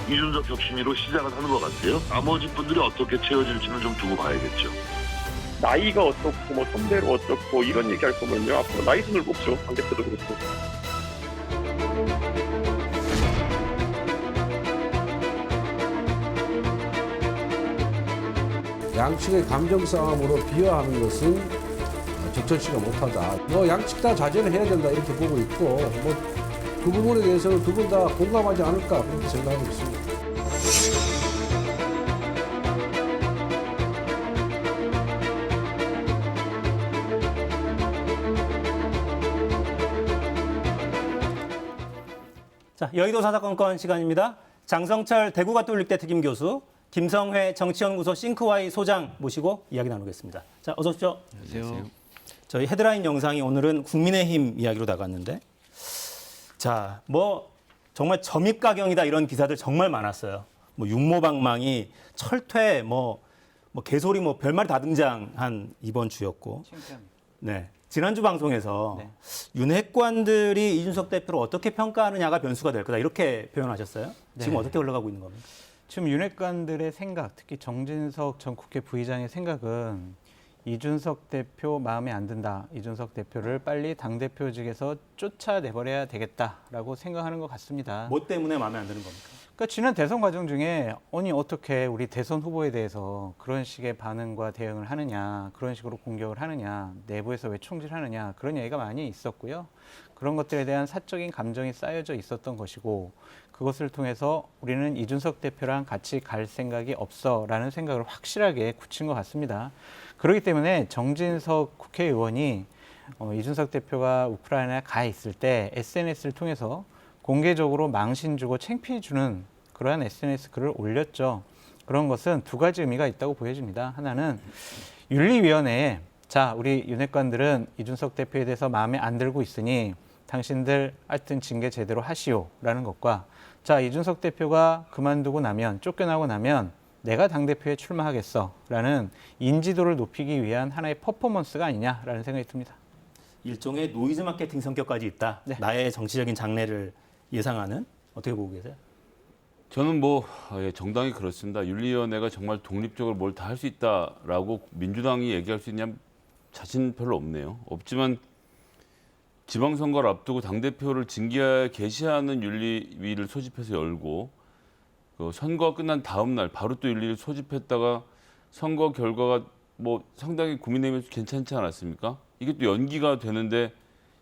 이준석 혁신위로 시작을 하는 것 같아요. 나머지 분들이 어떻게 채워질지는 좀 두고 봐야겠죠. 나이가 어떻고 뭐 선배로 어떻고 이런 얘기할 거면요 앞으로 나이 순을 뽑죠. 당대표도 그렇고. 양측의 감정 싸움으로 비하하는 것은 적절치가 못하다. 뭐 양측 다 자제를 해야 된다 이렇게 보고 있고 뭐 그 부분에 대해서는 두 분 다 공감하지 않을까 그렇게 생각하고 있습니다. 자, 여의도 사사건건 시간입니다. 장성철 대구가 뚫릴 때 특임 교수, 김성회 정치연구소 싱크와이 소장 모시고 이야기 나누겠습니다. 자, 어서 오십시오. 안녕하세요. 저희 헤드라인 영상이 오늘은 국민의힘 이야기로 나갔는데, 자, 뭐 정말 점입가경이다 이런 기사들 정말 많았어요. 뭐 육모방망이, 철퇴, 뭐 개소리, 뭐 별말 다 등장한 이번 주였고, 네. 지난주 방송에서 네. 윤핵관들이 이준석 대표를 어떻게 평가하느냐가 변수가 될 거다 이렇게 표현하셨어요. 지금 네. 어떻게 흘러가고 있는 겁니까? 지금 윤핵관들의 생각, 특히 정진석 전 국회 부의장의 생각은 이준석 대표 마음에 안 든다. 이준석 대표를 빨리 당대표직에서 쫓아내버려야 되겠다라고 생각하는 것 같습니다. 뭐 때문에 마음에 안 드는 겁니까? 그러니까 지난 대선 과정 중에 아니 어떻게 우리 대선 후보에 대해서 그런 식의 반응과 대응을 하느냐, 그런 식으로 공격을 하느냐, 내부에서 왜 총질하느냐 그런 얘기가 많이 있었고요. 그런 것들에 대한 사적인 감정이 쌓여져 있었던 것이고 그것을 통해서 우리는 이준석 대표랑 같이 갈 생각이 없어라는 생각을 확실하게 굳힌 것 같습니다. 그렇기 때문에 정진석 국회의원이 이준석 대표가 우크라이나에 가 있을 때 SNS를 통해서 공개적으로 망신 주고 창피 주는 그러한 SNS 글을 올렸죠. 그런 것은 두 가지 의미가 있다고 보여집니다. 하나는 윤리위원회에 자, 우리 윤핵관들은 이준석 대표에 대해서 마음에 안 들고 있으니 당신들 하여튼 징계 제대로 하시오라는 것과 자, 이준석 대표가 그만두고 나면 쫓겨나고 나면 내가 당대표에 출마하겠어라는 인지도를 높이기 위한 하나의 퍼포먼스가 아니냐라는 생각이 듭니다. 일종의 노이즈 마케팅 성격까지 있다. 네. 나의 정치적인 장래를 예상하는 어떻게 보고 계세요? 저는 정당이 그렇습니다. 윤리위원회가 정말 독립적으로 뭘 다 할 수 있다라고 민주당이 얘기할 수 있냐면 자신 별로 없네요. 없지만 지방선거를 앞두고 당대표를 징계 개시하는 윤리위를 소집해서 열고 선거가 끝난 다음 날 바로 또 윤리를 소집했다가 선거 결과가 상당히 국민의힘에서 괜찮지 않았습니까? 이게 또 연기가 되는데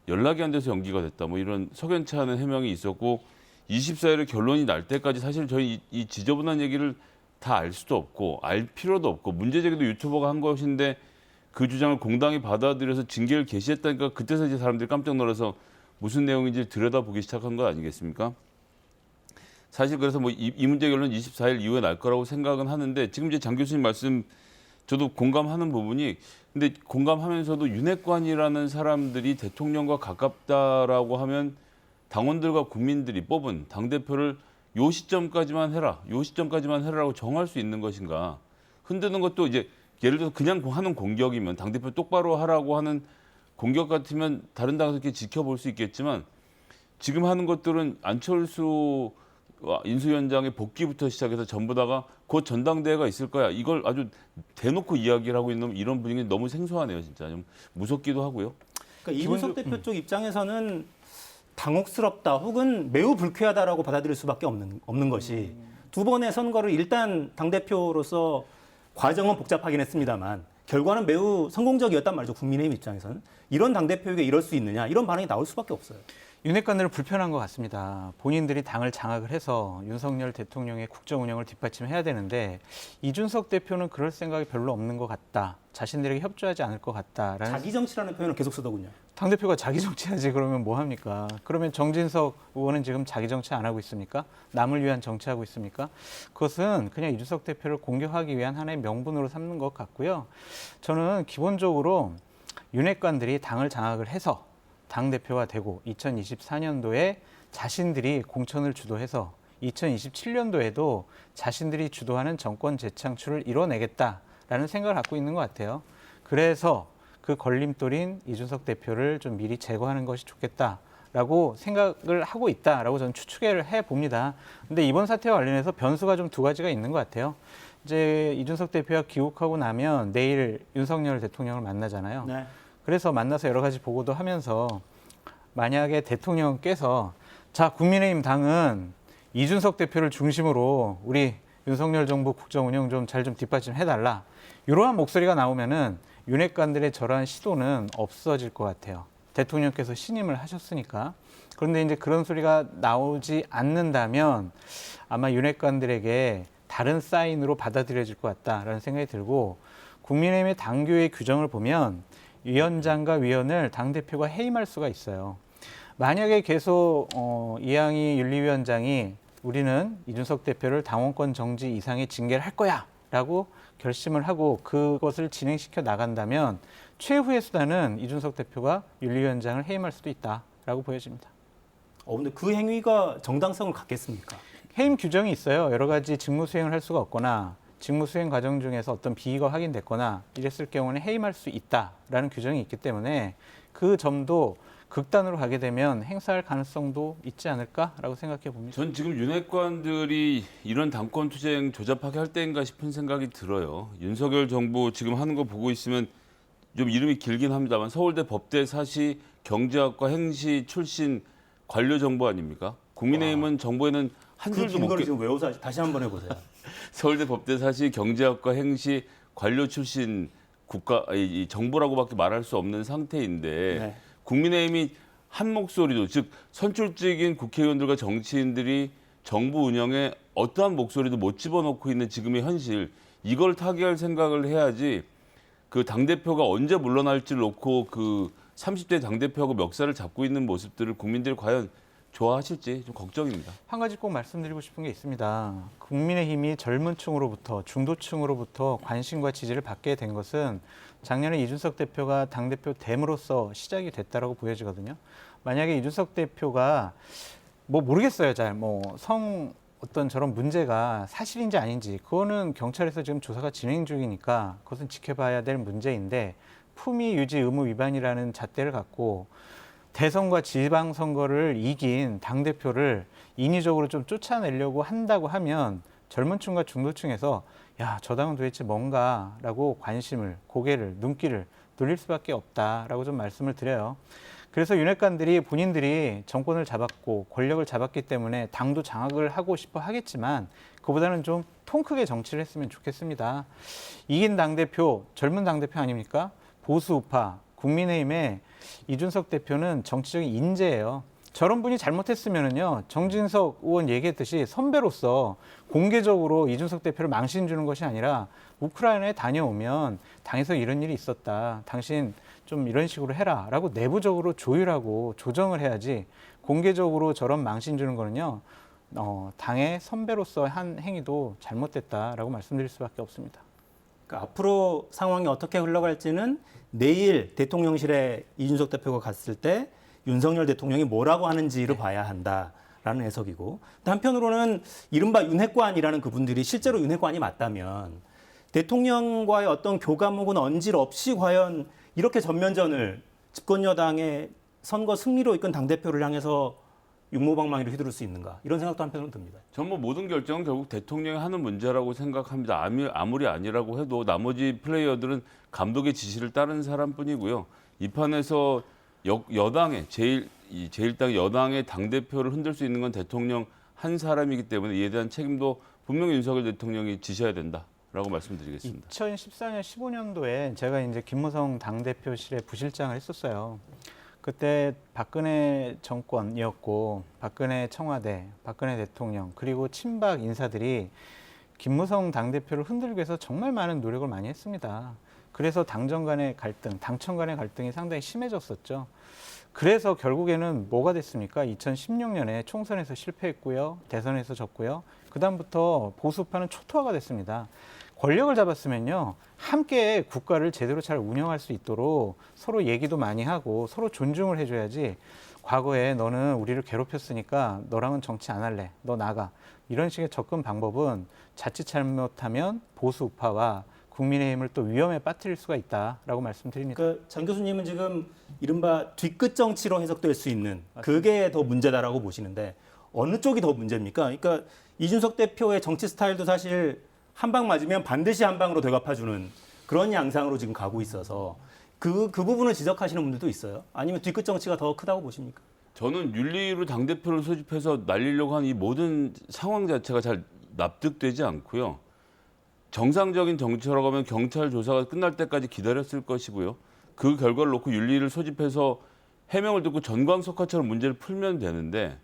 연락이 안 돼서 연기가 됐다. 이런 석연치 않은 해명이 있었고 24일에 결론이 날 때까지 사실 저희 이 지저분한 얘기를 다 알 수도 없고 알 필요도 없고 문제 제기도 유튜버가 한 것인데 그 주장을 공당이 받아들여서 징계를 개시했다니까 그때서 이제 사람들이 깜짝 놀라서 무슨 내용인지 들여다보기 시작한 것 아니겠습니까? 사실 그래서 이 문제 결론 24일 이후에 날 거라고 생각은 하는데 지금 이제 장 교수님 말씀 저도 공감하는 부분이 근데 공감하면서도 윤핵관이라는 사람들이 대통령과 가깝다라고 하면 당원들과 국민들이 뽑은 당대표를 요 시점까지만 해라, 요 시점까지만 해라라고 정할 수 있는 것인가. 흔드는 것도 이제 예를 들어서 그냥 하는 공격이면 당대표 똑바로 하라고 하는 공격 같으면 다른 당에서 이렇게 지켜볼 수 있겠지만 지금 하는 것들은 안철수 인수위원장의 복귀부터 시작해서 전부 다가 곧 전당대회가 있을 거야. 이걸 아주 대놓고 이야기를 하고 있는 이런 분위기는 너무 생소하네요. 진짜 좀 무섭기도 하고요. 그러니까 이준석 대표 쪽 입장에서는 당혹스럽다 혹은 매우 불쾌하다라고 받아들일 수밖에 없는 것이 두 번의 선거를 일단 당대표로서 과정은 복잡하긴 했습니다만 결과는 매우 성공적이었단 말이죠. 국민의힘 입장에서는. 이런 당대표에게 이럴 수 있느냐 이런 반응이 나올 수밖에 없어요. 윤핵관들은 불편한 것 같습니다. 본인들이 당을 장악을 해서 윤석열 대통령의 국정 운영을 뒷받침해야 되는데 이준석 대표는 그럴 생각이 별로 없는 것 같다. 자신들에게 협조하지 않을 것 같다라는 자기 정치라는 표현을 계속 쓰더군요. 당대표가 자기 정치하지 그러면 뭐 합니까? 그러면 정진석 의원은 지금 자기 정치 안 하고 있습니까? 남을 위한 정치하고 있습니까? 그것은 그냥 이준석 대표를 공격하기 위한 하나의 명분으로 삼는 것 같고요. 저는 기본적으로 윤핵관들이 당을 장악을 해서 당대표가 되고 2024년도에 자신들이 공천을 주도해서 2027년도에도 자신들이 주도하는 정권 재창출을 이뤄내겠다라는 생각을 갖고 있는 것 같아요. 그래서 그 걸림돌인 이준석 대표를 좀 미리 제거하는 것이 좋겠다라는 라고 생각을 하고 있다라고 저는 추측을 해봅니다. 근데 이번 사태와 관련해서 변수가 좀 두 가지가 있는 것 같아요. 이제 이준석 대표가 귀국하고 나면 내일 윤석열 대통령을 만나잖아요. 네. 그래서 만나서 여러 가지 보고도 하면서 만약에 대통령께서 자, 국민의힘 당은 이준석 대표를 중심으로 우리 윤석열 정부 국정 운영 좀 잘 좀 뒷받침해달라. 이러한 목소리가 나오면은 윤핵관들의 저러한 시도는 없어질 것 같아요. 대통령께서 신임을 하셨으니까. 그런데 이제 그런 소리가 나오지 않는다면 아마 윤핵관들에게 다른 사인으로 받아들여질 것 같다라는 생각이 들고 국민의힘의 당규의 규정을 보면 위원장과 위원을 당대표가 해임할 수가 있어요. 만약에 계속 이항희 윤리위원장이 우리는 이준석 대표를 당원권 정지 이상의 징계를 할 거야 라고 결심을 하고 그것을 진행시켜 나간다면 최후의 수단은 이준석 대표가 윤리위원장을 해임할 수도 있다라고 보여집니다. 근데 그 행위가 정당성을 갖겠습니까? 해임 규정이 있어요. 여러 가지 직무 수행을 할 수가 없거나 직무 수행 과정 중에서 어떤 비위가 확인됐거나 이랬을 경우는 해임할 수 있다라는 규정이 있기 때문에 그 점도 극단으로 가게 되면 행사할 가능성도 있지 않을까라고 생각해 봅니다. 전 지금 윤핵관들이 이런 당권 투쟁 조잡하게 할 때인가 싶은 생각이 들어요. 윤석열 정부 지금 하는 거 보고 있으면 좀 이름이 길긴 합니다만 서울대 법대 사시 경제학과 행시 출신 관료 정부 아닙니까? 국민의힘은 정부에는 한 그 줄도 못 근거를 껴. 지금 외워서 다시 한번 해보세요. 서울대 법대 사시 경제학과 행시 관료 출신 이 정부라고밖에 말할 수 없는 상태인데 네. 국민의힘이 한 목소리도 즉 선출직인 국회의원들과 정치인들이 정부 운영에 어떠한 목소리도 못 집어넣고 있는 지금의 현실 이걸 타개할 생각을 해야지 그 당대표가 언제 물러날지를 놓고 그 30대 당대표하고 멱살을 잡고 있는 모습들을 국민들이 과연 좋아하실지 좀 걱정입니다. 한 가지 꼭 말씀드리고 싶은 게 있습니다. 국민의힘이 젊은 층으로부터 중도층으로부터 관심과 지지를 받게 된 것은 작년에 이준석 대표가 당대표 됨으로써 시작이 됐다라고 보여지거든요. 만약에 이준석 대표가 모르겠어요. 잘 어떤 저런 문제가 사실인지 아닌지 그거는 경찰에서 지금 조사가 진행 중이니까 그것은 지켜봐야 될 문제인데 품위 유지 의무 위반이라는 잣대를 갖고 대선과 지방선거를 이긴 당대표를 인위적으로 좀 쫓아내려고 한다고 하면 젊은 층과 중도층에서 야, 저 당은 도대체 뭔가라고 관심을, 고개를, 눈길을 돌릴 수밖에 없다라고 좀 말씀을 드려요. 그래서 윤핵관들이 본인들이 정권을 잡았고 권력을 잡았기 때문에 당도 장악을 하고 싶어 하겠지만 그보다는 좀 통 크게 정치를 했으면 좋겠습니다. 이긴 당대표, 젊은 당대표 아닙니까? 보수 우파, 국민의힘의 이준석 대표는 정치적인 인재예요. 저런 분이 잘못했으면은요, 정진석 의원 얘기했듯이 선배로서 공개적으로 이준석 대표를 망신 주는 것이 아니라 우크라이나에 다녀오면 당에서 이런 일이 있었다. 당신 좀 이런 식으로 해라. 라고 내부적으로 조율하고 조정을 해야지 공개적으로 저런 망신 주는 거는요, 당의 선배로서 한 행위도 잘못됐다라고 말씀드릴 수밖에 없습니다. 그러니까 앞으로 상황이 어떻게 흘러갈지는 내일 대통령실에 이준석 대표가 갔을 때 윤석열 대통령이 뭐라고 하는지를 봐야 한다라는 해석이고 한편으로는 이른바 윤핵관이라는 그분들이 실제로 윤핵관이 맞다면 대통령과의 어떤 교감 혹은 언질 없이 과연 이렇게 전면전을 집권 여당의 선거 승리로 이끈 당대표를 향해서 육모방망이로 휘두를 수 있는가 이런 생각도 한편으로 듭니다. 전 모든 결정은 결국 대통령이 하는 문제라고 생각합니다. 아무리 아니라고 해도 나머지 플레이어들은 감독의 지시를 따르는 사람뿐이고요. 이 판에서 여당의 제1당 여당의 당대표를 흔들 수 있는 건 대통령 한 사람이기 때문에 이에 대한 책임도 분명히 윤석열 대통령이 지셔야 된다라고 말씀드리겠습니다. 2014년, 15년도에 제가 이제 김무성 당대표실에 부실장을 했었어요. 그때 박근혜 정권이었고 박근혜 청와대, 박근혜 대통령 그리고 친박 인사들이 김무성 당대표를 흔들기 위해서 정말 많은 노력을 많이 했습니다. 그래서 당정 간의 갈등, 당청 간의 갈등이 상당히 심해졌었죠. 그래서 결국에는 뭐가 됐습니까? 2016년에 총선에서 실패했고요. 대선에서 졌고요. 그다음부터 보수파는 초토화가 됐습니다. 권력을 잡았으면요, 함께 국가를 제대로 잘 운영할 수 있도록 서로 얘기도 많이 하고 서로 존중을 해줘야지 과거에 너는 우리를 괴롭혔으니까 너랑은 정치 안 할래, 너 나가. 이런 식의 접근 방법은 자칫 잘못하면 보수 우파와 국민의힘을 또 위험에 빠뜨릴 수가 있다라고 말씀드립니다. 장 교수님은 지금 이른바 뒤끝 정치로 해석될 수 있는 그게 더 문제다라고 보시는데 어느 쪽이 더 문제입니까? 그러니까 이준석 대표의 정치 스타일도 사실 한 방 맞으면 반드시 한 방으로 되갚아주는 그런 양상으로 지금 가고 있어서 그 부분을 지적하시는 분들도 있어요. 아니면 뒤끝 정치가 더 크다고 보십니까? 저는 윤리로 당대표를 소집해서 날리려고 한 이 모든 상황 자체가 잘 납득되지 않고요. 정상적인 정치라고 하면 경찰 조사가 끝날 때까지 기다렸을 것이고요. 그 결과를 놓고 윤리를 소집해서 해명을 듣고 전광석화처럼 문제를 풀면 되는데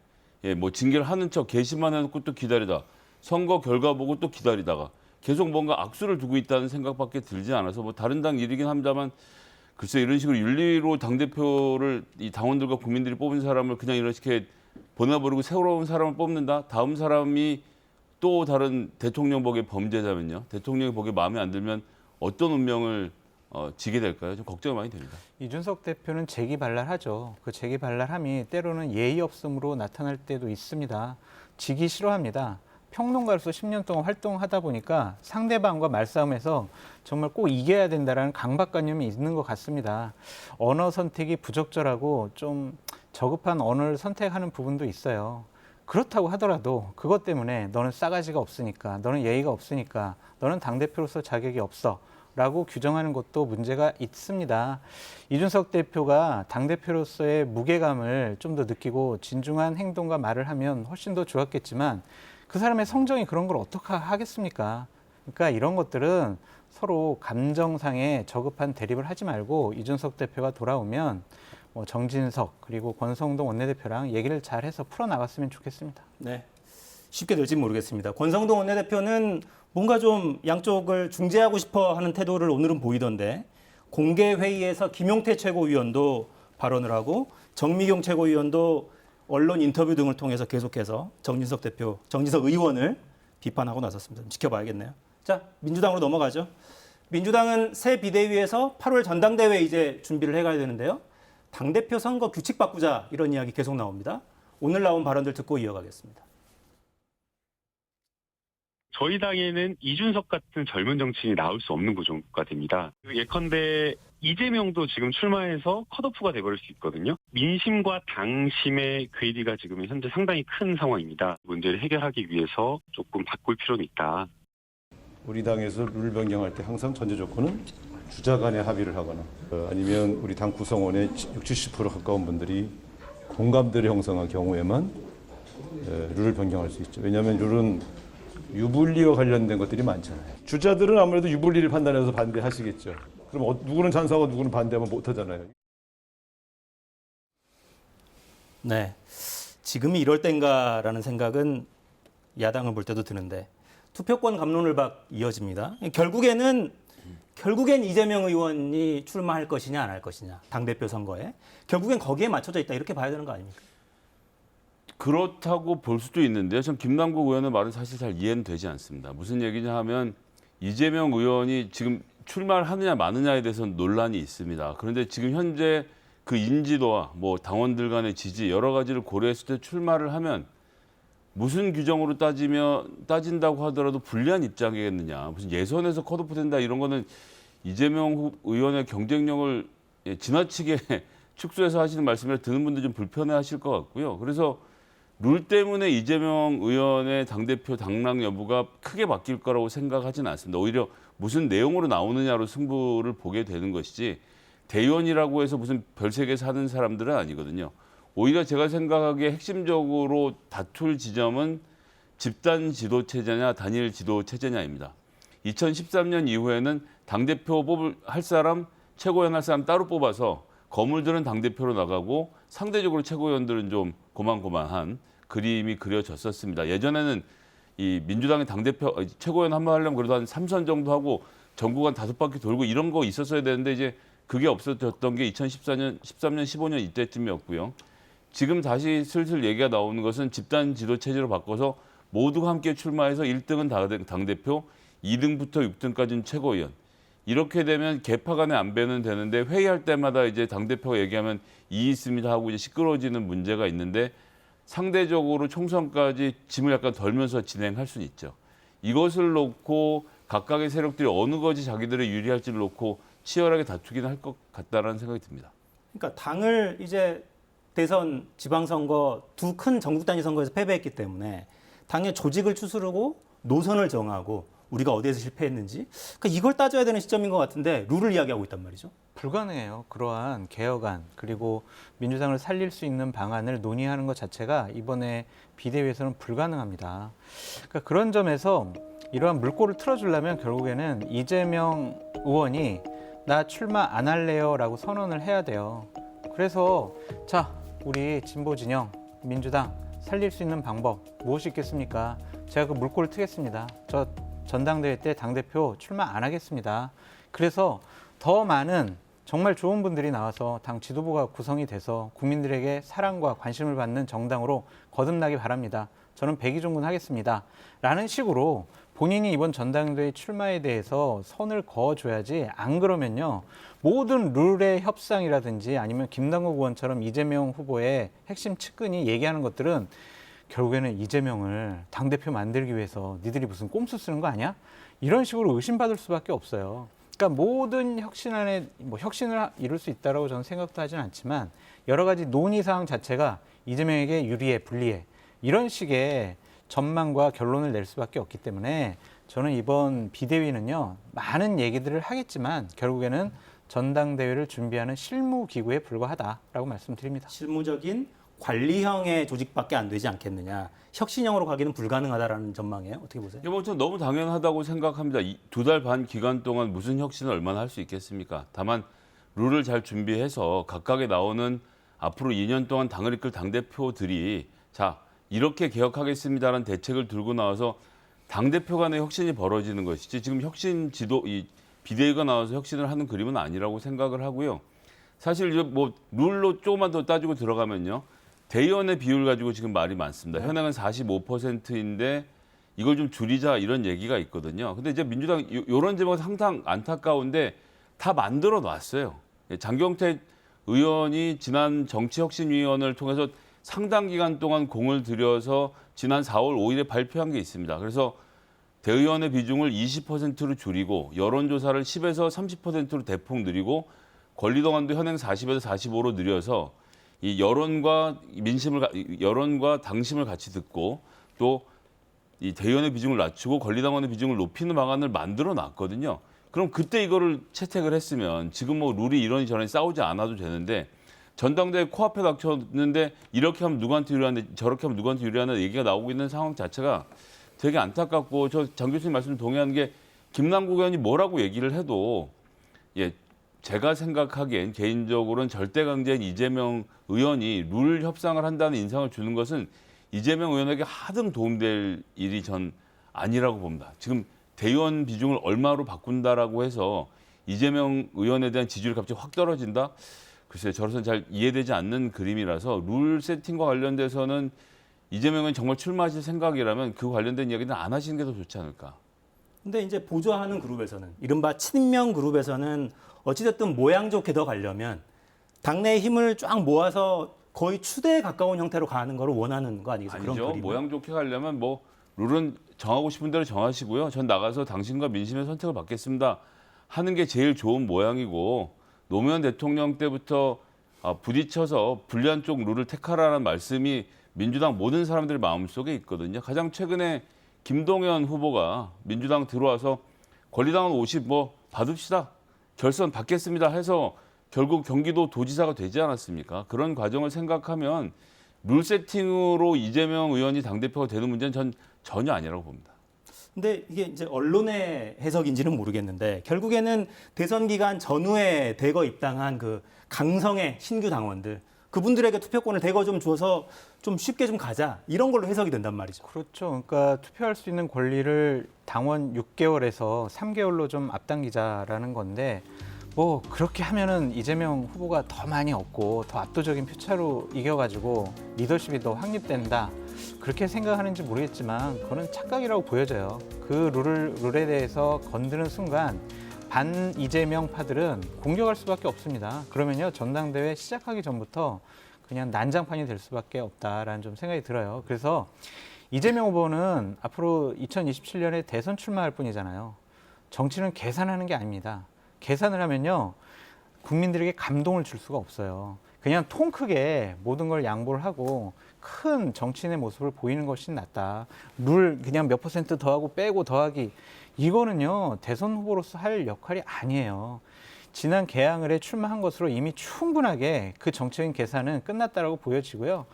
뭐 징계를 하는 척 게시만 해놓고 또 기다리다 선거 결과 보고 또 기다리다가 계속 뭔가 악수를 두고 있다는 생각밖에 들지 않아서 뭐 다른 당 일이긴 합니다만 글쎄 이런 식으로 윤리로 당대표를 이 당원들과 국민들이 뽑은 사람을 그냥 이렇게 보내버리고 새로운 사람을 뽑는다? 다음 사람이 또 다른 대통령복의 범죄자면요. 대통령복이 마음에 안 들면 어떤 운명을 지게 될까요? 좀 걱정이 많이 됩니다. 이준석 대표는 재기발랄하죠. 그 재기발랄함이 때로는 예의 없음으로 나타날 때도 있습니다. 지기 싫어합니다. 평론가로서 10년 동안 활동하다 보니까 상대방과 말싸움에서 정말 꼭 이겨야 된다라는 강박관념이 있는 것 같습니다. 언어 선택이 부적절하고 좀 저급한 언어를 선택하는 부분도 있어요. 그렇다고 하더라도 그것 때문에 너는 싸가지가 없으니까, 너는 예의가 없으니까, 너는 당대표로서 자격이 없어 라고 규정하는 것도 문제가 있습니다. 이준석 대표가 당대표로서의 무게감을 좀 더 느끼고 진중한 행동과 말을 하면 훨씬 더 좋았겠지만 그 사람의 성정이 그런 걸 어떻게 하겠습니까? 그러니까 이런 것들은 서로 감정상의 저급한 대립을 하지 말고 이준석 대표가 돌아오면 뭐 정진석 그리고 권성동 원내대표랑 얘기를 잘해서 풀어나갔으면 좋겠습니다. 네, 쉽게 될지 모르겠습니다. 권성동 원내대표는 뭔가 좀 양쪽을 중재하고 싶어 하는 태도를 오늘은 보이던데 공개 회의에서 김용태 최고위원도 발언을 하고 정미경 최고위원도 언론 인터뷰 등을 통해서 계속해서 정진석 의원을 비판하고 나섰습니다. 좀 지켜봐야겠네요. 자, 민주당으로 넘어가죠. 민주당은 새 비대위에서 8월 전당대회 이제 준비를 해가야 되는데요. 당대표 선거 규칙 바꾸자 이런 이야기 계속 나옵니다. 오늘 나온 발언들 듣고 이어가겠습니다. 저희 당에는 이준석 같은 젊은 정치인이 나올 수 없는 구조가 됩니다. 예컨대 이재명도 지금 출마해서 컷오프가 돼버릴 수 있거든요. 민심과 당심의 괴리가 지금 현재 상당히 큰 상황입니다. 문제를 해결하기 위해서 조금 바꿀 필요는 있다. 우리 당에서 룰 변경할 때 항상 전제 조건은 주자 간의 합의를 하거나 아니면 우리 당 구성원의 60-70% 가까운 분들이 공감대를 형성한 경우에만 룰을 변경할 수 있죠. 왜냐하면 룰은 유불리와 관련된 것들이 많잖아요. 주자들은 아무래도 유불리를 판단해서 반대하시겠죠. 그럼 누구는 찬성하고 누구는 반대하면 못하잖아요. 네, 지금이 이럴 땐가라는 생각은 야당을 볼 때도 드는데 투표권 감론을 박 이어집니다. 결국엔 이재명 의원이 출마할 것이냐 안 할 것이냐 당대표 선거에 결국엔 거기에 맞춰져 있다 이렇게 봐야 되는 거 아닙니까? 그렇다고 볼 수도 있는데요. 전 김남국 의원의 말은 사실 잘 이해는 되지 않습니다. 무슨 얘기냐 하면 이재명 의원이 지금 출마를 하느냐 마느냐에 대해서는 논란이 있습니다. 그런데 지금 현재 그 인지도와 뭐 당원들 간의 지지 여러 가지를 고려했을 때 출마를 하면 무슨 규정으로 따진다고 하더라도 불리한 입장이겠느냐. 무슨 예선에서 컷오프 된다 이런 거는 이재명 의원의 경쟁력을 지나치게 축소해서 하시는 말씀이라 듣는 분들 좀 불편해하실 것 같고요. 그래서 룰 때문에 이재명 의원의 당대표 당락 여부가 크게 바뀔 거라고 생각하지는 않습니다. 오히려 무슨 내용으로 나오느냐로 승부를 보게 되는 것이지 대의원이라고 해서 무슨 별세계 사는 사람들은 아니거든요. 오히려 제가 생각하기에 핵심적으로 다툴 지점은 집단 지도 체제냐 단일 지도 체제냐입니다. 2013년 이후에는 당대표 할 사람, 최고위원 할 사람 따로 뽑아서 거물들은 당대표로 나가고 상대적으로 최고위원들은 좀 고만고만한 그림이 그려졌었습니다. 예전에는 이 민주당의 당대표 최고위원 한 번 하려면 그래도 한 3선 정도 하고 전국 한 5바퀴 돌고 이런 거 있었어야 되는데 이제 그게 없어졌던 게 2014년, 13년, 15년 이때쯤이었고요. 지금 다시 슬슬 얘기가 나오는 것은 집단 지도 체제로 바꿔서 모두가 함께 출마해서 1등은 당대표, 2등부터 6등까지는 최고위원. 이렇게 되면 계파 간의 안배는 되는데 회의할 때마다 이제 당대표가 얘기하면 이의 있습니다 하고 이제 시끄러워지는 문제가 있는데 상대적으로 총선까지 짐을 약간 덜면서 진행할 수는 있죠. 이것을 놓고 각각의 세력들이 어느 것이 자기들의 유리할지를 놓고 치열하게 다투기는 할 것 같다라는 생각이 듭니다. 그러니까 당을 이제 대선, 지방선거 두 큰 전국 단위 선거에서 패배했기 때문에 당의 조직을 추스르고 노선을 정하고 우리가 어디에서 실패했는지 그러니까 이걸 따져야 되는 시점인 것 같은데 룰을 이야기하고 있단 말이죠. 불가능해요. 그러한 개혁안 그리고 민주당을 살릴 수 있는 방안을 논의하는 것 자체가 이번에 비대위에서는 불가능합니다. 그러니까 그런 점에서 이러한 물꼬를 틀어주려면 결국에는 이재명 의원이 나 출마 안 할래요라고 선언을 해야 돼요. 그래서 자 우리 진보 진영 민주당 살릴 수 있는 방법 무엇이 있겠습니까? 제가 그 물꼬를 트겠습니다. 저 전당대회 때 당대표 출마 안 하겠습니다. 그래서 더 많은 정말 좋은 분들이 나와서 당 지도부가 구성이 돼서 국민들에게 사랑과 관심을 받는 정당으로 거듭나기 바랍니다. 저는 백의종군 하겠습니다. 라는 식으로 본인이 이번 전당대회 출마에 대해서 선을 그어줘야지 안 그러면요. 모든 룰의 협상이라든지 아니면 김남국 의원처럼 이재명 후보의 핵심 측근이 얘기하는 것들은 결국에는 이재명을 당대표 만들기 위해서 니들이 무슨 꼼수 쓰는 거 아니야? 이런 식으로 의심받을 수밖에 없어요. 그러니까 모든 혁신안에 혁신을 이룰 수 있다고 저는 생각도 하진 않지만 여러 가지 논의 사항 자체가 이재명에게 유리해, 불리해 이런 식의 전망과 결론을 낼 수밖에 없기 때문에 저는 이번 비대위는요 많은 얘기들을 하겠지만 결국에는 전당대회를 준비하는 실무 기구에 불과하다라고 말씀드립니다. 실무적인 관리형의 조직밖에 안 되지 않겠느냐. 혁신형으로 가기는 불가능하다라는 전망이에요. 어떻게 보세요? 뭐 저는 너무 당연하다고 생각합니다. 2달 반 기간 동안 무슨 혁신을 얼마나 할 수 있겠습니까? 다만 룰을 잘 준비해서 각각에 나오는 앞으로 2년 동안 당을 이끌 당대표들이 자 이렇게 개혁하겠습니다라는 대책을 들고 나와서 당대표 간의 혁신이 벌어지는 것이지 지금 혁신 지도 이 비대위가 나와서 혁신을 하는 그림은 아니라고 생각을 하고요. 사실 뭐 룰로 조금만 더 따지고 들어가면요. 대의원의 비율 가지고 지금 말이 많습니다. 현행은 45%인데 이걸 좀 줄이자 이런 얘기가 있거든요. 근데 이제 민주당 이런 점에서 항상 안타까운데 다 만들어 놨어요. 장경태 의원이 지난 정치혁신위원회를 통해서 상당 기간 동안 공을 들여서 지난 4월 5일에 발표한 게 있습니다. 그래서 대의원의 비중을 20%로 줄이고 여론조사를 10에서 30%로 대폭 늘리고 권리동안도 현행 40에서 45로 늘려서 이 여론과 당심을 같이 듣고 또 이 대의원의 비중을 낮추고 권리당원의 비중을 높이는 방안을 만들어 놨거든요. 그럼 그때 이거를 채택을 했으면 지금 뭐 룰이 이러니 저러니 싸우지 않아도 되는데 전당대회 코앞에 닥쳤는데 이렇게 하면 누구한테 유리한데 저렇게 하면 누구한테 유리하는 얘기가 나오고 있는 상황 자체가 되게 안타깝고 저 장 교수님 말씀 동의하는 게 김남국 의원이 뭐라고 얘기를 해도 제가 생각하기엔 개인적으로는 절대 강자인 이재명 의원이 룰 협상을 한다는 인상을 주는 것은 이재명 의원에게 하등 도움될 일이 전 아니라고 봅니다. 지금 대의원 비중을 얼마로 바꾼다라고 해서 이재명 의원에 대한 지지율이 갑자기 확 떨어진다? 글쎄요, 저로서는 잘 이해되지 않는 그림이라서 룰 세팅과 관련돼서는 이재명은 정말 출마하실 생각이라면 그 관련된 이야기는 안 하시는 게 더 좋지 않을까. 근데 이제 보조하는 그룹에서는 이른바 친명 그룹에서는 어찌됐든 모양 좋게 더 가려면 당내의 힘을 쫙 모아서 거의 추대에 가까운 형태로 가는 걸 원하는 거 아니겠어요? 아니죠. 그런 그림. 모양 좋게 가려면 뭐 룰은 정하고 싶은 대로 정하시고요. 전 나가서 당신과 민심의 선택을 받겠습니다 하는 게 제일 좋은 모양이고 노무현 대통령 때부터 부딪혀서 불리한 쪽 룰을 택하라는 말씀이 민주당 모든 사람들의 마음속에 있거든요. 가장 최근에 김동연 후보가 민주당 들어와서 권리당원 50 뭐 받읍시다. 결선 받겠습니다 해서 결국 경기도 도지사가 되지 않았습니까? 그런 과정을 생각하면 룰 세팅으로 이재명 의원이 당대표가 되는 문제는 전 전혀 아니라고 봅니다. 근데 이게 이제 언론의 해석인지는 모르겠는데 결국에는 대선 기간 전후에 대거 입당한 그 강성의 신규 당원들 그분들에게 투표권을 대거 좀 줘서 좀 쉽게 좀 가자 이런 걸로 해석이 된단 말이죠. 그렇죠. 그러니까 투표할 수 있는 권리를 당원 6개월에서 3개월로 좀 앞당기자라는 건데 뭐 그렇게 하면은 이재명 후보가 더 많이 얻고 더 압도적인 표차로 이겨가지고 리더십이 더 확립된다. 그렇게 생각하는지 모르겠지만 그거는 착각이라고 보여져요. 그 룰에 대해서 건드는 순간 반 이재명 파들은 공격할 수밖에 없습니다. 그러면요 전당대회 시작하기 전부터 그냥 난장판이 될 수밖에 없다라는 좀 생각이 들어요. 그래서 이재명 후보는 앞으로 2027년에 대선 출마할 뿐이잖아요. 정치는 계산하는 게 아닙니다. 계산을 하면요, 국민들에게 감동을 줄 수가 없어요. 그냥 통 크게 모든 걸 양보를 하고 큰 정치인의 모습을 보이는 것이 낫다. 룰 그냥 몇 % 더하고 빼고 더하기, 이거는요 대선 후보로서 할 역할이 아니에요. 지난 개항을에 출마한 것으로 이미 충분하게 그 정치적인 계산은 끝났다라고 보여지고요.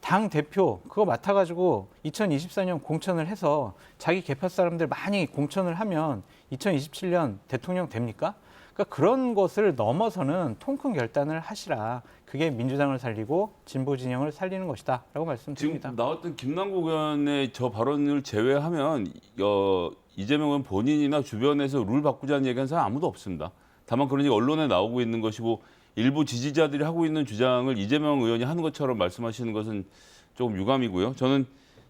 당 대표 그거 맡아가지고 2024년 공천을 해서 자기 계파 사람들 많이 공천을 하면 2027년 대통령 됩니까? 그러니까 그런 것을 넘어서는 통큰 결단을 하시라. 그게 민주당을 살리고 진보 진영을 살리는 것이다라고 말씀드립니다. 지금 나왔던 김남국 의원의 저 발언을 제외하면 이재명 의원 본인이나 주변에서 룰 바꾸자는 얘기한 사람 아무도 없습니다. 다만 그런 얘기 언론에 나오고 있는 것이고 일부 지지자들이 하고 있는 주장을 이재명 의원이 하는 것처럼 말씀하시는 것은 조금 유감이고요. 저는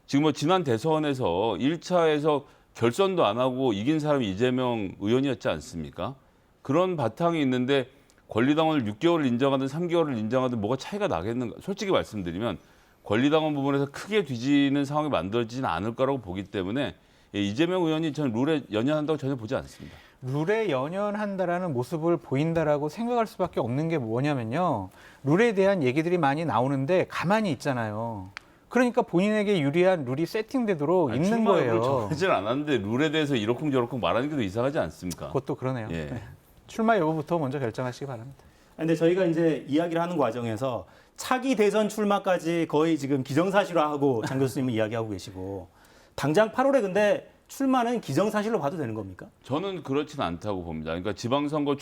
지금 뭐 지난 대선에서 1차에서 결선도 안 하고 이긴 사람이 이재명 의원이었지 않습니까? 그런 바탕이 있는데 권리당원을 6개월을 인정하든 3개월을 인정하든 뭐가 차이가 나겠는가? 솔직히 말씀드리면 권리당원 부분에서 크게 뒤지는 상황이 만들어지지는 않을 거라고 보기 때문에 이재명 의원이 저는 룰에 연연한다고 전혀 보지 않습니다. 룰에 연연한다라는 모습을 보인다라고 생각할 수밖에 없는 게 뭐냐면요. 룰에 대한 얘기들이 많이 나오는데 가만히 있잖아요. 그러니까 본인에게 유리한 룰이 세팅되도록 있는 거예요. 정하지는 않았는데 룰에 대해서 이러쿵저러쿵 말하는 게 더 이상하지 않습니까? 그것도 그러네요. 예. 네. 출마 여부부터 먼저 결정하시기 바랍니다. 근데 저희가 이제 이야기를 하는 과정에서 차기 대선 출마까지 거의 지금 기정사실화하고 장 교수님은 이야기하고 계시고 당장 8월에 근데 출마는 기정사실로 봐도 되는 겁니까? 저는 그렇지는 않다고 봅니다. 그러니까 지방선거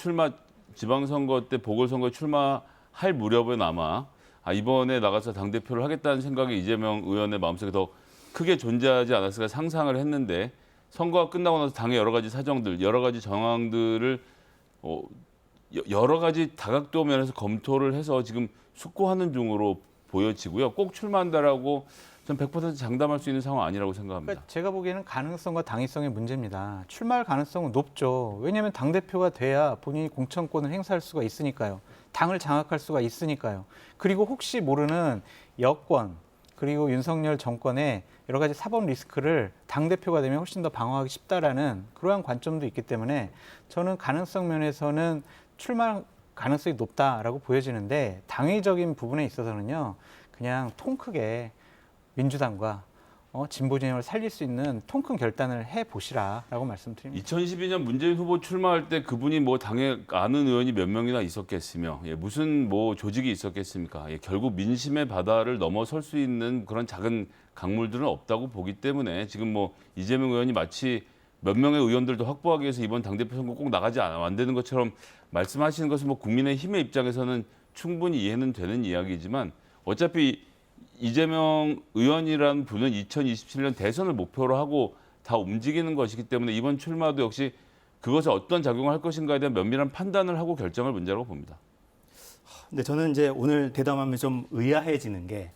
때 보궐선거에 출마할 무렵에나마 이번에 나가서 당대표를 하겠다는 생각이 이재명 의원의 마음속에 더 크게 존재하지 않았을까 상상을 했는데 선거가 끝나고 나서 당의 여러 가지 사정들, 여러 가지 정황들을 여러 가지 다각도 면에서 검토를 해서 지금 숙고하는 중으로 보여지고요. 꼭 출마한다라고 전 100% 장담할 수 있는 상황 아니라고 생각합니다. 그러니까 제가 보기에는 가능성과 당위성의 문제입니다. 출마할 가능성은 높죠. 왜냐하면 당대표가 돼야 본인이 공천권을 행사할 수가 있으니까요. 당을 장악할 수가 있으니까요. 그리고 혹시 모르는 여권 그리고 윤석열 정권의 여러 가지 사법 리스크를 당대표가 되면 훨씬 더 방어하기 쉽다라는 그러한 관점도 있기 때문에 저는 가능성 면에서는 출마 가능성이 높다라고 보여지는데 당위적인 부분에 있어서는요. 그냥 통 크게 민주당과 진보 진영을 살릴 수 있는 통 큰 결단을 해보시라라고 말씀드립니다. 2012년 문재인 후보 출마할 때 그분이 뭐 당에 아는 의원이 몇 명이나 있었겠으며 무슨 뭐 조직이 있었겠습니까? 결국 민심의 바다를 넘어설 수 있는 그런 작은 강물들은 없다고 보기 때문에 지금 뭐 이재명 의원이 마치 몇 명의 의원들도 확보하기 위해서 이번 당대표 선거 꼭 나가지 안 되는 것처럼 말씀하시는 것은 뭐 국민의힘의 입장에서는 충분히 이해는 되는 이야기지만 어차피 이재명 의원이라는 분은 2027년 대선을 목표로 하고 다 움직이는 것이기 때문에 이번 출마도 역시 그것에 어떤 작용을 할 것인가에 대한 면밀한 판단을 하고 결정할 문제라고 봅니다. 근데 저는 이제 오늘 대담하면 좀 의아해지는 게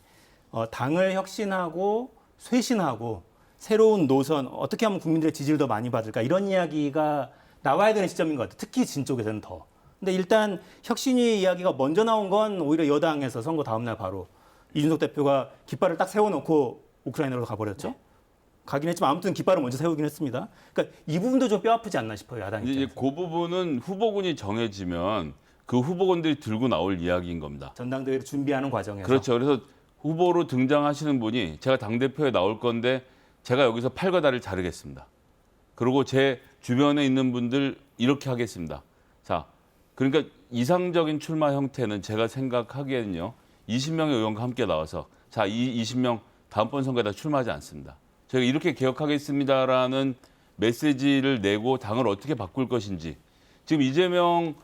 당을 혁신하고 쇄신하고 새로운 노선 어떻게 하면 국민들의 지지를 더 많이 받을까 이런 이야기가 나와야 되는 시점인 것 같아요. 특히 진 쪽에서는 더. 근데 일단 혁신위 이야기가 먼저 나온 건 오히려 여당에서 선거 다음 날 바로 이준석 대표가 깃발을 딱 세워놓고 우크라이나로 가버렸죠. 가긴 했지만 아무튼 깃발을 먼저 세우긴 했습니다. 그러니까 이 부분도 좀 뼈아프지 않나 싶어요. 야당 입장에서. 그 부분은 후보군이 정해지면 그 후보군들이 들고 나올 이야기인 겁니다. 전당대회를 준비하는 과정에서. 그렇죠. 그래서 후보로 등장하시는 분이 제가 당대표에 나올 건데 제가 여기서 팔과 다리를 자르겠습니다. 그리고 제 주변에 있는 분들 이렇게 하겠습니다. 자, 그러니까 이상적인 출마 형태는 제가 생각하기에는요. 20명의 의원과 함께 나와서 자, 이 20명 다음번 선거에 다 출마하지 않습니다. 저희가 이렇게 개혁하겠습니다라는 메시지를 내고 당을 어떻게 바꿀 것인지 지금 이재명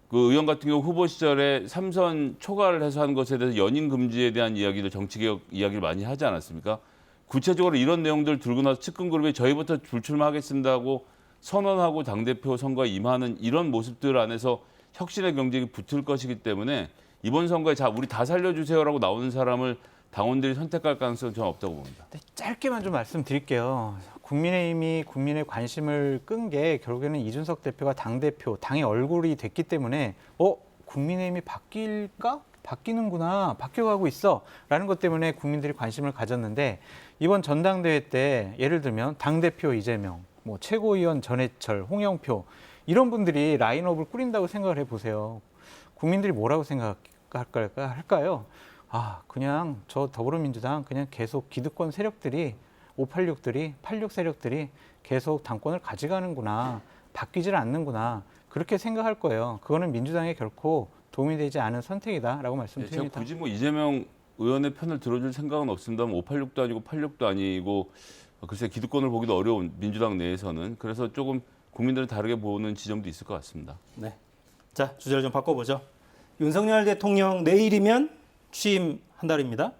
그 의원 같은 경우 후보 시절에 3선 초과를 해서 한 것에 대해서 연임 금지에 대한 이야기를 정치개혁 이야기를 많이 하지 않았습니까? 구체적으로 이런 내용들 들고 나서 측근 그룹이 저희부터 불출마하겠습니다고 선언하고 당대표 선거에 임하는 이런 모습들 안에서 혁신의 경쟁이 붙을 것이기 때문에 이번 선거에 자 우리 다 살려주세요라고 나오는 사람을 당원들이 선택할 가능성은 저는 없다고 봅니다. 네, 짧게만 좀 말씀드릴게요. 국민의힘이 국민의 관심을 끈 게 결국에는 이준석 대표가 당대표, 당의 얼굴이 됐기 때문에 국민의힘이 바뀔까? 바뀌는구나, 바뀌어가고 있어라는 것 때문에 국민들이 관심을 가졌는데 이번 전당대회 때 예를 들면 당대표 이재명, 뭐 최고위원 전해철, 홍영표 이런 분들이 라인업을 꾸린다고 생각을 해보세요. 국민들이 뭐라고 생각할까요? 아, 그냥 저 더불어민주당 그냥 계속 기득권 세력들이 586들이 86 세력들이 계속 당권을 가져가는구나, 바뀌질 않는구나 그렇게 생각할 거예요. 그거는 민주당에 결코 도움이 되지 않은 선택이다라고 말씀드립니다. 제가 굳이 뭐 이재명 의원의 편을 들어줄 생각은 없습니다만 586도 아니고 86도 아니고 글쎄 기득권을 보기도 어려운 민주당 내에서는 그래서 조금 국민들은 다르게 보는 지점도 있을 것 같습니다. 네. 자, 주제를 좀 바꿔보죠. 윤석열 대통령 내일이면 취임 한 달입니다.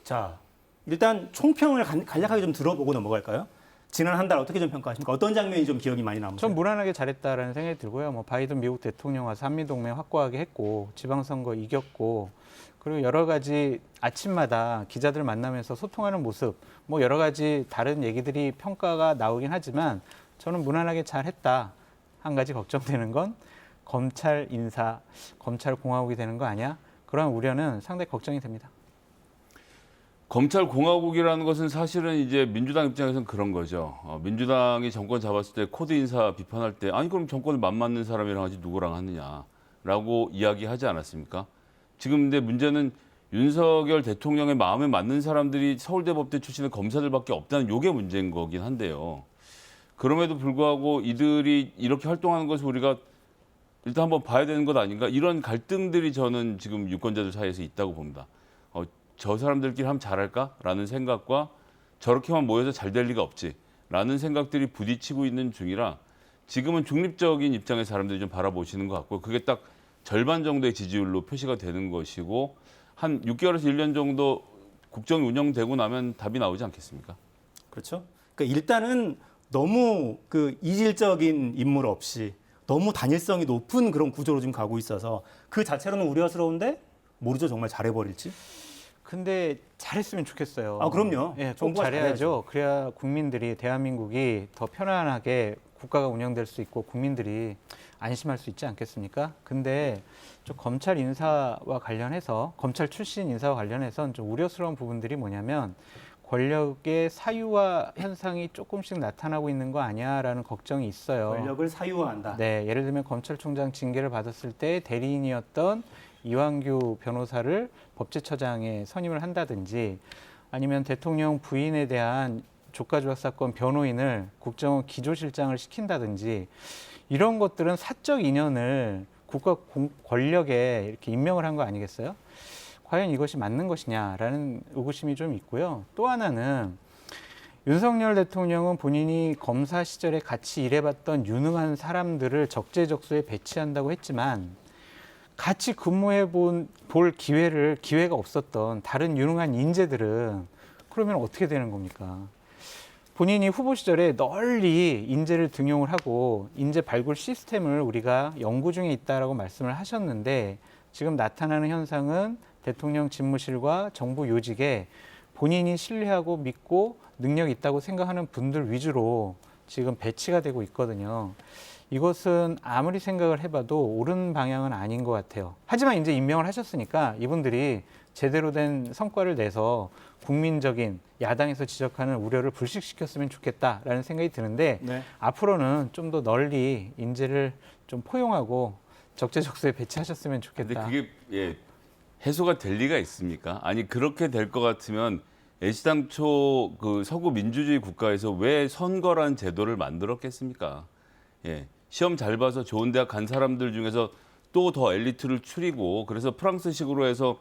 자, 일단 총평을 간략하게 좀 들어보고 넘어갈까요? 지난 한 달 어떻게 좀 평가하십니까? 어떤 장면이 좀 기억이 많이 남으세요? 전 무난하게 잘했다라는 생각이 들고요. 뭐 바이든 미국 대통령 와서 한미동맹 확고하게 했고 지방선거 이겼고 그리고 여러 가지 아침마다 기자들 만나면서 소통하는 모습 뭐 여러 가지 다른 얘기들이 평가가 나오긴 하지만 저는 무난하게 잘했다. 한 가지 걱정되는 건 검찰 인사, 검찰 공화국이 되는 거 아니야? 그런 우려는 상당히 걱정이 됩니다. 검찰 공화국이라는 것은 사실은 이제 민주당 입장에서는 그런 거죠. 민주당이 정권 잡았을 때 코드 인사 비판할 때 아니 그럼 정권을 맞는 사람이랑 하지 누구랑 하느냐라고 이야기하지 않았습니까? 지금 근데 문제는 윤석열 대통령의 마음에 맞는 사람들이 서울대법대 출신의 검사들밖에 없다는 요게 문제인 거긴 한데요. 그럼에도 불구하고 이들이 이렇게 활동하는 것을 우리가 일단 한번 봐야 되는 것 아닌가? 이런 갈등들이 저는 지금 유권자들 사이에서 있다고 봅니다. 저 사람들끼리 하면 잘할까라는 생각과 저렇게만 모여서 잘 될 리가 없지라는 생각들이 부딪히고 있는 중이라 지금은 중립적인 입장의 사람들이 좀 바라보시는 것 같고 그게 딱 절반 정도의 지지율로 표시가 되는 것이고 한 6개월에서 1년 정도 국정이 운영되고 나면 답이 나오지 않겠습니까? 그렇죠. 그러니까 일단은 너무 그 이질적인 인물 없이 너무 단일성이 높은 그런 구조로 지금 가고 있어서 그 자체로는 우려스러운데 모르죠 정말 잘해버릴지. 근데 잘했으면 좋겠어요. 아 그럼요. 예, 꼭 정부가 잘해야죠. 그래야 국민들이 대한민국이 더 편안하게 국가가 운영될 수 있고 국민들이 안심할 수 있지 않겠습니까? 근데 좀 검찰 인사와 관련해서 검찰 출신 인사와 관련해서는 좀 우려스러운 부분들이 뭐냐면 권력의 사유화 현상이 조금씩 나타나고 있는 거 아니야라는 걱정이 있어요. 권력을 사유화한다. 네, 예를 들면 검찰총장 징계를 받았을 때 대리인이었던 이완규 변호사를 법제처장에 선임을 한다든지 아니면 대통령 부인에 대한 조카조약 사건 변호인을 국정원 기조실장을 시킨다든지 이런 것들은 사적 인연을 국가 권력에 이렇게 임명을 한 거 아니겠어요? 과연 이것이 맞는 것이냐라는 의구심이 좀 있고요. 또 하나는 윤석열 대통령은 본인이 검사 시절에 같이 일해봤던 유능한 사람들을 적재적소에 배치한다고 했지만 같이 볼 기회가 없었던 다른 유능한 인재들은 그러면 어떻게 되는 겁니까? 본인이 후보 시절에 널리 인재를 등용을 하고 인재 발굴 시스템을 우리가 연구 중에 있다라고 말씀을 하셨는데 지금 나타나는 현상은 대통령 집무실과 정부 요직에 본인이 신뢰하고 믿고 능력이 있다고 생각하는 분들 위주로 지금 배치가 되고 있거든요. 이것은 아무리 생각을 해봐도 옳은 방향은 아닌 것 같아요. 하지만 이제 임명을 하셨으니까 이분들이 제대로 된 성과를 내서 국민적인 야당에서 지적하는 우려를 불식시켰으면 좋겠다라는 생각이 드는데 네. 앞으로는 좀 더 널리 인재를 좀 포용하고 적재적소에 배치하셨으면 좋겠다. 근데 그게 해소가 될 리가 있습니까? 아니 그렇게 될 것 같으면 애시당초 그 서구 민주주의 국가에서 왜 선거란 제도를 만들었겠습니까? 시험 잘 봐서 좋은 대학 간 사람들 중에서 또 더 엘리트를 추리고 그래서 프랑스식으로 해서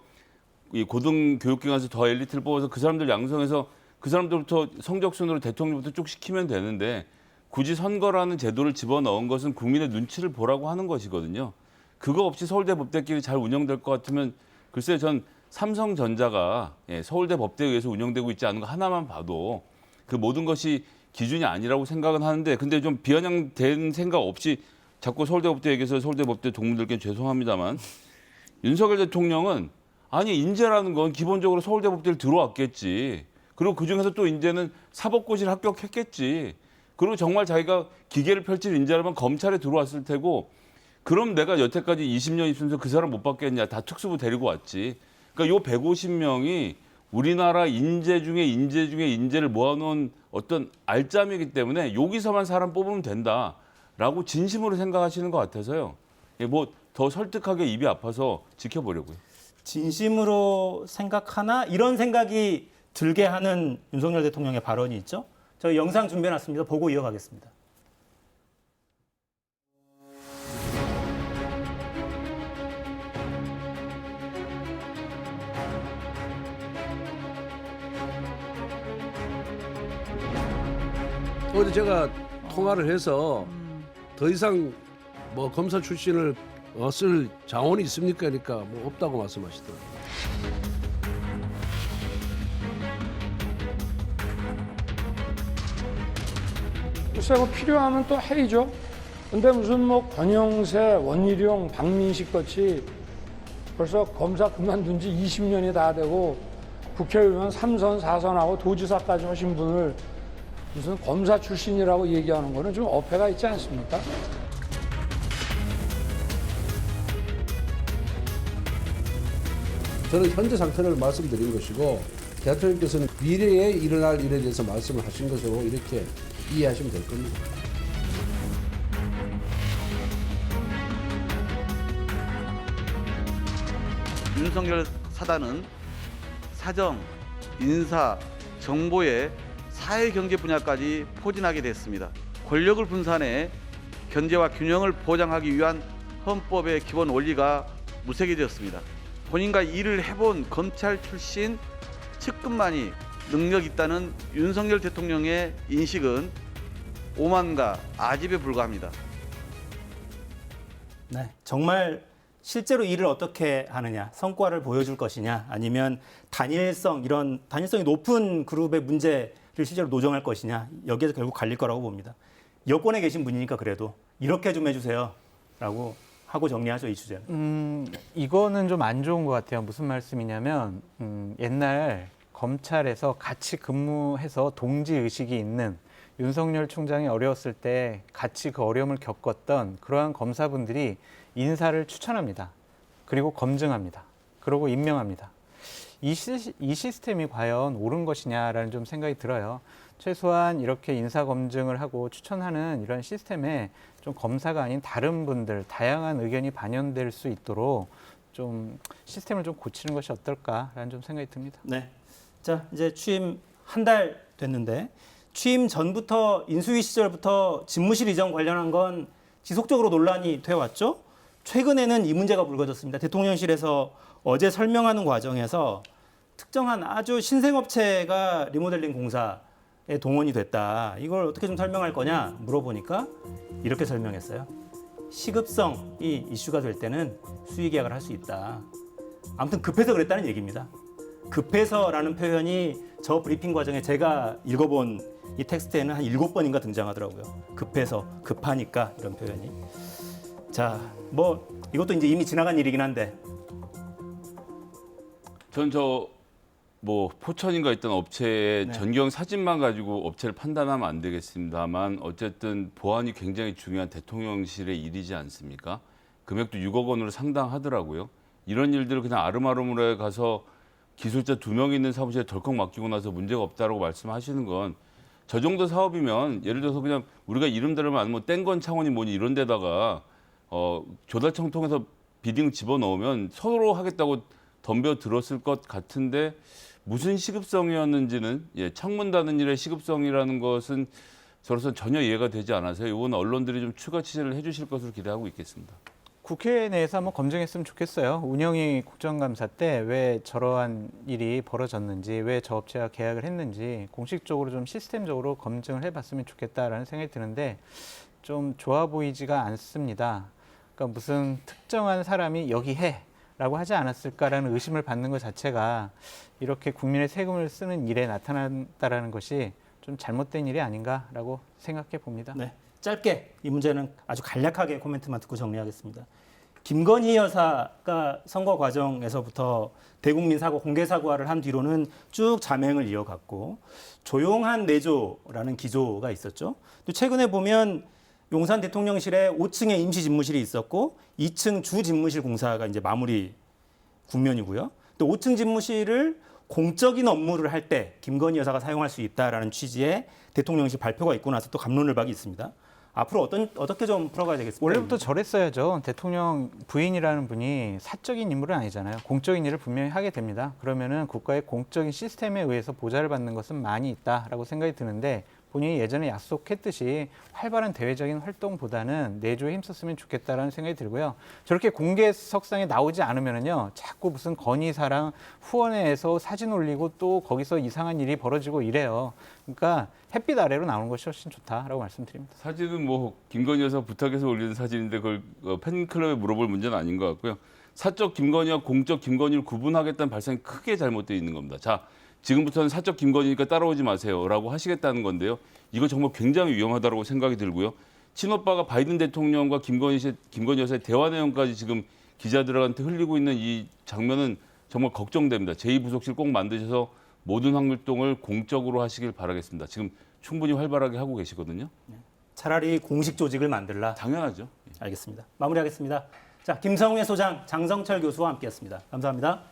이 고등교육기관에서 더 엘리트를 뽑아서 그 사람들 양성해서 그 사람들부터 성적순으로 대통령부터 쭉 시키면 되는데 굳이 선거라는 제도를 집어넣은 것은 국민의 눈치를 보라고 하는 것이거든요. 그거 없이 서울대 법대끼리 잘 운영될 것 같으면 글쎄 전 삼성전자가 서울대 법대에 의해서 운영되고 있지 않은 거 하나만 봐도 그 모든 것이 기준이 아니라고 생각은 하는데 근데 좀 비아냥된 생각 없이 자꾸 서울대 법대 얘기해서 서울대 법대 동문들께 죄송합니다만 윤석열 대통령은 아니 인재라는 건 기본적으로 서울대 법대를 들어왔겠지. 그리고 그중에서 또 인재는 사법고시를 합격했겠지. 그리고 정말 자기가 기계를 펼칠 인재라면 검찰에 들어왔을 테고 그럼 내가 여태까지 20년 있으면서 그 사람 못 받겠냐. 다 특수부 데리고 왔지. 그러니까 요 150명이 우리나라 인재 중에 인재를 모아놓은 어떤 알짜미이기 때문에 여기서만 사람 뽑으면 된다라고 진심으로 생각하시는 것 같아서요. 뭐 더 설득하게 입이 아파서 지켜보려고요. 진심으로 생각하나 이런 생각이 들게 하는 윤석열 대통령의 발언이 있죠. 저희 영상 준비해놨습니다. 보고 이어가겠습니다. 어제 제가 통화를 해서 더 이상 뭐 검사 출신을 쓸 자원이 있습니까? 그러니까 뭐 없다고 말씀하시더라고요. 글쎄 뭐 필요하면 또 해야죠. 근데 무슨 뭐 권영세, 원희룡, 박민식 같이 벌써 검사 그만둔 지 20년이 다 되고 국회의원 3선, 4선하고 도지사까지 하신 분을 무슨 검사 출신이라고 얘기하는 거는 좀 어폐가 있지 않습니까? 저는 현재 상태를 말씀드린 것이고 대통령께서는 미래에 일어날 일에 대해서 말씀을 하신 것으로 이렇게 이해하시면 될 겁니다. 윤석열 사단은 사정, 인사, 정보의 사회경제 분야까지 포진하게 됐습니다. 권력을 분산해 견제와 균형을 보장하기 위한 헌법의 기본 원리가 무색해졌습니다. 본인과 일을 해본 검찰 출신 측근만이 능력 있다는 윤석열 대통령의 인식은 오만과 아집에 불과합니다. 네, 정말 실제로 일을 어떻게 하느냐, 성과를 보여줄 것이냐, 아니면 이런 단일성이 높은 그룹의 문제를 실제로 노정할 것이냐, 여기에서 결국 갈릴 거라고 봅니다. 여권에 계신 분이니까 그래도 이렇게 좀 해주세요라고 하고 정리하죠, 이 주제는. 이거는 좀 안 좋은 것 같아요. 무슨 말씀이냐면 옛날 검찰에서 같이 근무해서 동지 의식이 있는 윤석열 총장이 어려웠을 때 같이 그 어려움을 겪었던 그러한 검사분들이 인사를 추천합니다. 그리고 검증합니다. 그리고 임명합니다. 이 시스템이 과연 옳은 것이냐라는 좀 생각이 들어요. 최소한 이렇게 인사 검증을 하고 추천하는 이런 시스템에 좀 검사가 아닌 다른 분들, 다양한 의견이 반영될 수 있도록 좀 시스템을 좀 고치는 것이 어떨까라는 좀 생각이 듭니다. 네. 자, 이제 취임 한 달 됐는데 취임 전부터 인수위 시절부터 집무실 이전 관련한 건 지속적으로 논란이 되어왔죠. 최근에는 이 문제가 불거졌습니다. 대통령실에서 어제 설명하는 과정에서 특정한 아주 신생업체가 리모델링 공사에 동원이 됐다. 이걸 어떻게 좀 설명할 거냐 물어보니까 이렇게 설명했어요. 시급성이 이슈가 될 때는 수의 계약을 할 수 있다. 아무튼 급해서 그랬다는 얘기입니다. 급해서라는 표현이 저 브리핑 과정에 제가 읽어본 이 텍스트에는 한 7번인가 등장하더라고요. 급해서, 급하니까 이런 표현이. 자, 뭐 이것도 이제 이미 지나간 일이긴 한데. 전 뭐 포천인가 있던 업체의 네. 전경 사진만 가지고 업체를 판단하면 안 되겠습니다만 어쨌든 보안이 굉장히 중요한 대통령실의 일이지 않습니까? 금액도 6억 원으로 상당하더라고요. 이런 일들을 그냥 아름아름으로 가서 기술자 2명 있는 사무실에 덜컥 맡기고 나서 문제가 없다라고 말씀하시는 건 저 정도 사업이면 예를 들어서 그냥 우리가 이름대로만 아니면 땡건 창원이 뭐니 이런 데다가 조달청 통해서 비딩 집어넣으면 서로 하겠다고 덤벼 들었을 것 같은데 무슨 시급성이었는지는 창문 닫는 일의 시급성이라는 것은 저로서는 전혀 이해가 되지 않아서요. 이건 언론들이 좀 추가 취재를 해주실 것으로 기대하고 있겠습니다. 국회 내에서 한번 검증했으면 좋겠어요. 운영위 국정감사 때 왜 저러한 일이 벌어졌는지, 왜 저 업체와 계약을 했는지 공식적으로 좀 시스템적으로 검증을 해봤으면 좋겠다라는 생각이 드는데 좀 좋아 보이지가 않습니다. 그러니까 무슨 특정한 사람이 여기 해라고 하지 않았을까라는 의심을 받는 것 자체가 이렇게 국민의 세금을 쓰는 일에 나타난다라는 것이 좀 잘못된 일이 아닌가라고 생각해 봅니다. 네. 짧게 이 문제는 아주 간략하게 코멘트만 듣고 정리하겠습니다. 김건희 여사가 선거 과정에서부터 대국민 사고, 공개 사과를 한 뒤로는 쭉 자맹을 이어갔고 조용한 내조라는 기조가 있었죠. 또 최근에 보면 용산 대통령실에 5층에 임시 집무실이 있었고 2층 주 집무실 공사가 이제 마무리 국면이고요. 또 5층 집무실을 공적인 업무를 할 때 김건희 여사가 사용할 수 있다라는 취지의 대통령실 발표가 있고 나서 또 갑론을박이 있습니다. 앞으로 어떻게 좀 풀어가야 되겠습니까? 원래부터 저랬어야죠. 대통령 부인이라는 분이 사적인 인물은 아니잖아요. 공적인 일을 분명히 하게 됩니다. 그러면은 국가의 공적인 시스템에 의해서 보좌를 받는 것은 많이 있다라고 생각이 드는데 본인이 예전에 약속했듯이 활발한 대외적인 활동보다는 내조에 힘썼으면 좋겠다라는 생각이 들고요. 저렇게 공개석상에 나오지 않으면은요, 자꾸 무슨 건희사랑 후원회에서 사진 올리고 또 거기서 이상한 일이 벌어지고 이래요. 그러니까 햇빛 아래로 나오는 것이 훨씬 좋다라고 말씀드립니다. 사진은 뭐 김건희 여사 부탁해서 올리는 사진인데 그걸 팬클럽에 물어볼 문제는 아닌 것 같고요. 사적 김건희와 공적 김건희를 구분하겠다는 발상이 크게 잘못되어 있는 겁니다. 자, 지금부터는 사적 김건희니까 따라오지 마세요라고 하시겠다는 건데요. 이거 정말 굉장히 위험하다고 생각이 들고요. 친오빠가 바이든 대통령과 김건희 여사의 대화 내용까지 지금 기자들한테 흘리고 있는 이 장면은 정말 걱정됩니다. 제2부속실 꼭 만드셔서 모든 활동을 공적으로 하시길 바라겠습니다. 지금 충분히 활발하게 하고 계시거든요. 차라리 공식 조직을 만들라. 당연하죠. 알겠습니다. 마무리하겠습니다. 자, 김성회 소장, 장성철 교수와 함께했습니다. 감사합니다.